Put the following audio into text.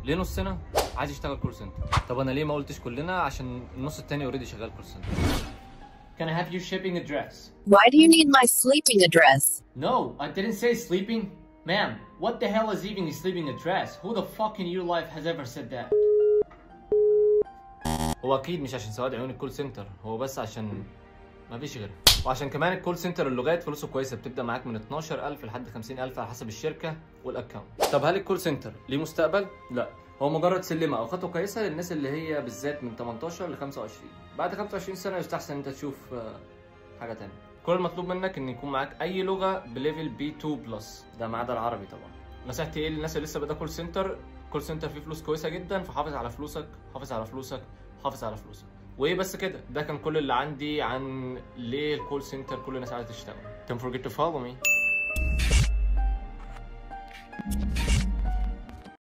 ليه نصنا عايز يشتغل كول سنتر؟ طب انا ليه ما قلتش كلنا؟ عشان النص التاني اوريدي شغال كول سنتر. Can I have your shipping address? Why do you need my sleeping address? No, I didn't say sleeping. Ma'am, what the hell is even a sleeping address? Who the fuck in your life has ever said that? هو اكيد مش عشان سواد عيون الكول سنتر، هو بس عشان ما فيش غيره. وعشان كمان الكول سنتر اللغات فلوسه كويسه، بتبدا معاك من 12000 لحد 50000 على حسب الشركه والاكونت. طب هل الكول سنتر ليه مستقبل؟ لا، هو مجرد سلمه او خطوه كويسه للناس اللي هي بالذات من 18 ل 25. بعد 25 سنه يستحسن انت تشوف حاجه تانية. كل المطلوب منك ان يكون معاك اي لغه بليفل B2 بلس، ده ما عدا العربي طبعا. نصيحتي ايه للناس اللي لسه بادئه كول سنتر؟ كول سنتر فيه فلوس كويسه جدا، فحافظ على فلوسك، حافظ على فلوسك، حافظ على فلوسك. وايه بس كده، ده كان كل اللي عندي عن ليه الكول سنتر كل الناس عايزه تشتغل. Don't forget to follow me.